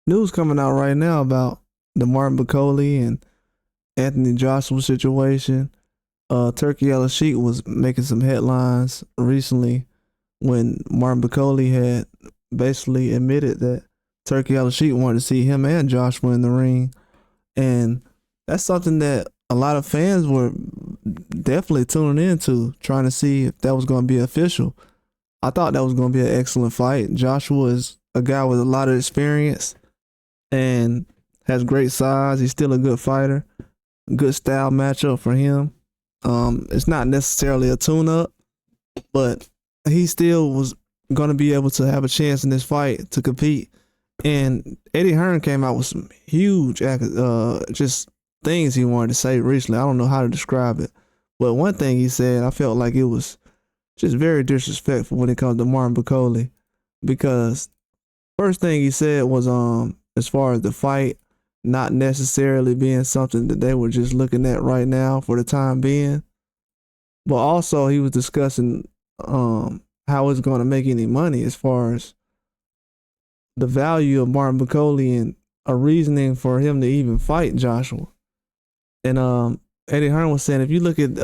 news coming out right now about the Martin Bakole and Anthony Joshua situation. Turkey El Sheik was making some headlines recently when Martin Bakole had basically admitted that Turkey El Sheik wanted to see him and Joshua in the ring, and that's something that a lot of fans were definitely tuning into, trying to see if that was going to be official. I thought that was going to be an excellent fight. Joshua is a guy with a lot of experience and has great size. He's still a good fighter. Good style matchup for him. It's not necessarily a tune-up, but he still was going to be able to have a chance in this fight to compete. And Eddie Hearn came out with some huge just things he wanted to say recently. I don't know how to describe it, but one thing he said, I felt like it was just very disrespectful when it comes to Martin Bakole, because first thing he said was as far as the fight not necessarily being something that they were just looking at right now for the time being, but also he was discussing how it's going to make any money as far as the value of Martin Bakole and a reasoning for him to even fight Joshua. And Eddie Hearn was saying, if you look at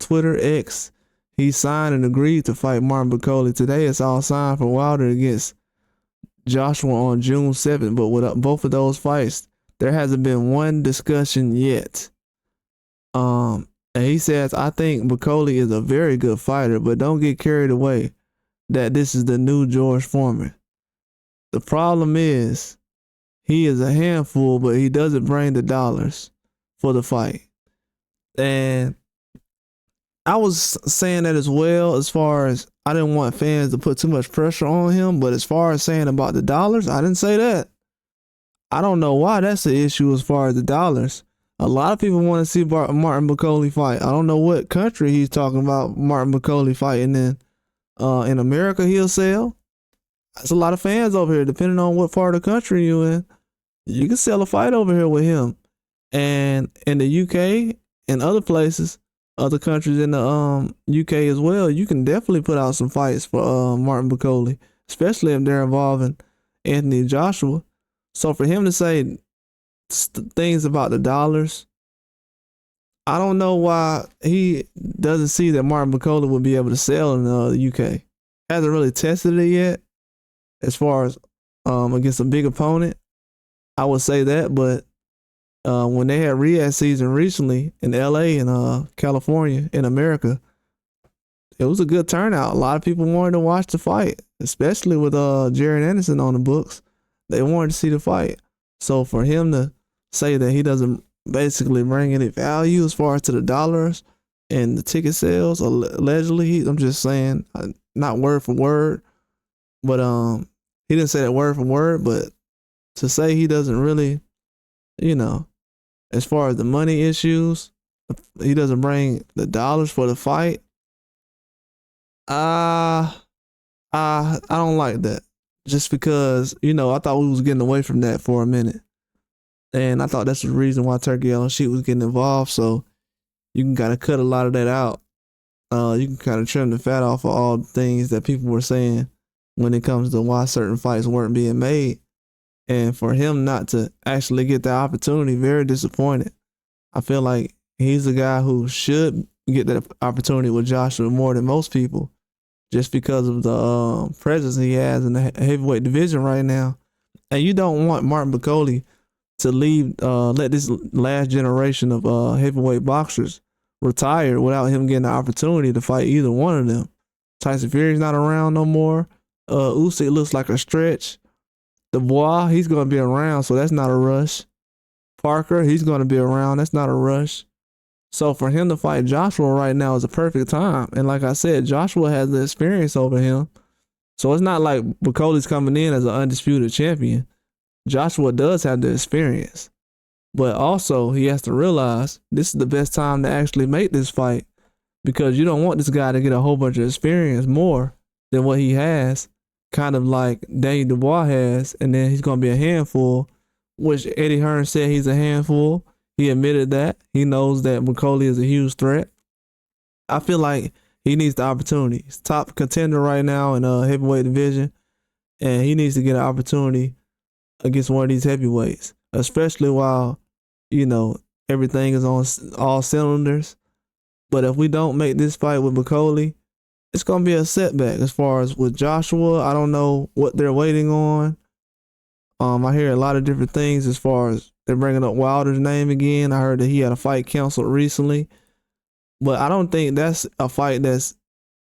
Twitter X, he signed and agreed to fight Martin Bakole. Today it's all signed for Wilder against Joshua on June 7th. But with both of those fights, there hasn't been one discussion yet. And he says, I think Bakole is a very good fighter, but don't get carried away that this is the new George Foreman. The problem is he is a handful, but he doesn't bring the dollars for the fight. And I was saying that as well, as far as I didn't want fans to put too much pressure on him, but as far as saying about the dollars, I didn't say that. I don't know why that's the issue as far as the dollars. A lot of people want to see Martin Bakole fight. I don't know what country he's talking about Martin Bakole fighting in. In America, he'll sell. There's a lot of fans over here, depending on what part of the country you're in. You can sell a fight over here with him. And in the UK and other places, other countries in the UK as well, you can definitely put out some fights for Martin Bakole, especially if they're involving Anthony Joshua. So for him to say things about the dollars, I don't know why he doesn't see that Martin Bakole would be able to sell in the UK. Hasn't really tested it yet as far as against a big opponent. I would say that, but when they had Riyadh season recently in LA and California in America, it was a good turnout. A lot of people wanted to watch the fight, especially with Jared Anderson on the books. They wanted to see the fight. So for him to say that he doesn't basically bring any value as far as to the dollars and the ticket sales, allegedly, I'm just saying, not word for word, but he didn't say that word for word, but to say he doesn't really, as far as the money issues, he doesn't bring the dollars for the fight. I don't like that. Just because, I thought we was getting away from that for a minute. And I thought that's the reason why Turkey El Sheik was getting involved. So you can kind of cut a lot of that out. You can kind of trim the fat off of all the things that people were saying when it comes to why certain fights weren't being made. And for him not to actually get that opportunity, very disappointed. I feel like he's a guy who should get that opportunity with Joshua more than most people, just because of the presence he has in the heavyweight division right now. And you don't want Martin Bakole to leave, let this last generation of heavyweight boxers retire without him getting the opportunity to fight either one of them. Tyson Fury's not around no more. Usyk looks like a stretch. Dubois, he's going to be around, so that's not a rush. Parker, he's going to be around. That's not a rush. So for him to fight Joshua right now is a perfect time. And like I said, Joshua has the experience over him. So it's not like Bakole's coming in as an undisputed champion. Joshua does have the experience. But also, he has to realize this is the best time to actually make this fight, because you don't want this guy to get a whole bunch of experience more than what he has, kind of like Daniel Dubois has, and then he's going to be a handful, which Eddie Hearn said he's a handful. He admitted that. He knows that Bakole is a huge threat. I feel like he needs the opportunity. He's top contender right now in a heavyweight division, and he needs to get an opportunity against one of these heavyweights, especially while, you know, everything is on all cylinders. But if we don't make this fight with Bakole, it's gonna be a setback. As far as with Joshua, I don't know what they're waiting on. I hear a lot of different things as far as they're bringing up Wilder's name again. I heard that he had a fight canceled recently, but I don't think that's a fight that's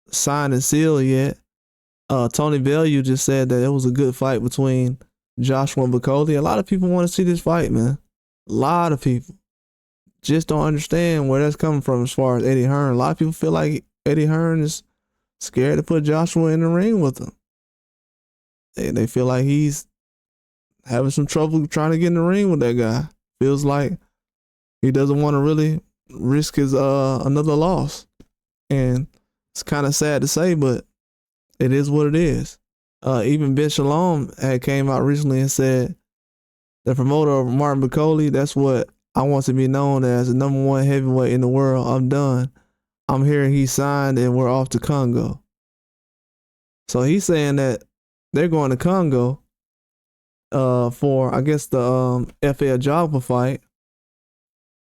signed and sealed yet. Tony Bellew just said that it was a good fight between Joshua and Bakole. A lot of people want to see this fight, man. A lot of people just don't understand where that's coming from as far as Eddie Hearn. A lot of people feel like Eddie Hearn is scared to put Joshua in the ring with him. They feel like he's having some trouble trying to get in the ring with that guy. Feels like he doesn't want to really risk his another loss. And it's kind of sad to say, but it is what it is. Even Ben Shalom had came out recently and said the promoter of Martin Bakole, that's what I want to be known as, the #1 heavyweight in the world. I'm done. I'm hearing he signed and we're off to Congo. So he's saying that they're going to Congo for, I guess, the FA Jogba fight.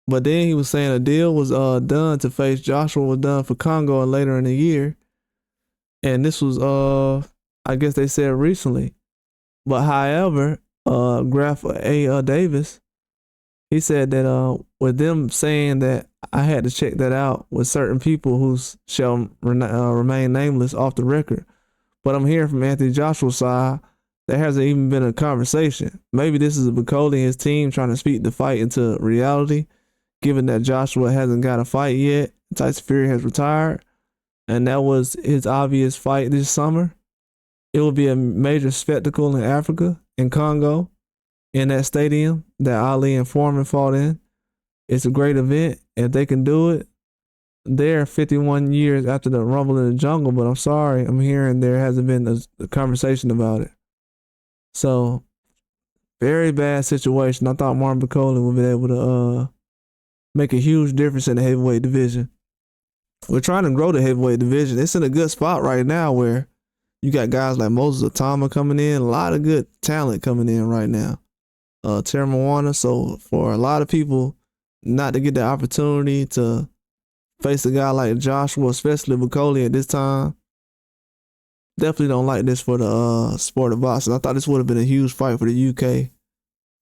But then he was saying a deal was done to face Joshua was done for Congo later in the year. And this was, I guess they said recently. But however, Graf A. Davis, he said that with them saying that I had to check that out with certain people who shall remain nameless off the record. But I'm hearing from Anthony Joshua's side, there hasn't even been a conversation. Maybe this is Bakole and his team trying to speak the fight into reality, given that Joshua hasn't got a fight yet. Tyson Fury has retired, and that was his obvious fight this summer. It will be a major spectacle in Africa, in Congo, in that stadium that Ali and Foreman fought in. It's a great event. If they can do it, they're 51 years after the Rumble in the Jungle, but I'm sorry, I'm hearing there hasn't been a conversation about it. So, very bad situation. I thought Martin Bakole would be able to make a huge difference in the heavyweight division. We're trying to grow the heavyweight division. It's in a good spot right now where you got guys like Moses Atama coming in, a lot of good talent coming in right now. Terry Moana. So for a lot of people not to get the opportunity to face a guy like Joshua, especially Bakole at this time, definitely don't like this for the sport of boxing. I thought this would have been a huge fight for the UK.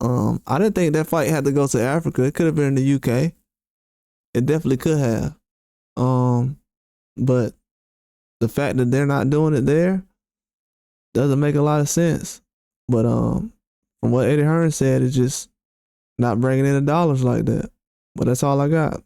I didn't think that fight had to go to Africa. It could have been in the UK. It definitely could have. But the fact that they're not doing it there doesn't make a lot of sense. But from what Eddie Hearn said, it's just not bringing in the dollars like that. But that's all I got.